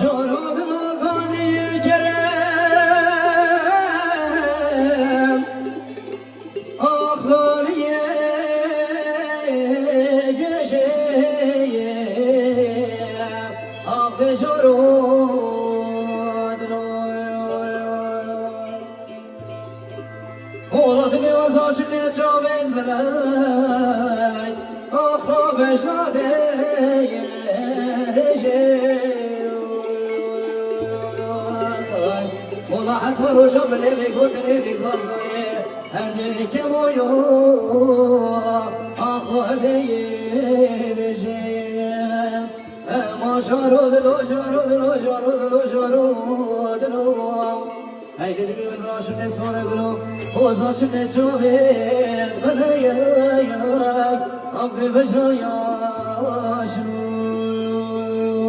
شرود مکانی کرم آخلالی گشیم آخ شرود اولاد بیوزاش نیچاوین بلای آخلا بشناده والله حتى رجع باللي قلت لي بقلبي هديك مويو أخوة بيجي ما شارود لو شارود لو شارود لو شارود لو هاي كده بالراش من صار قلو هو زاش من جوبي بلاي أبغي بجايا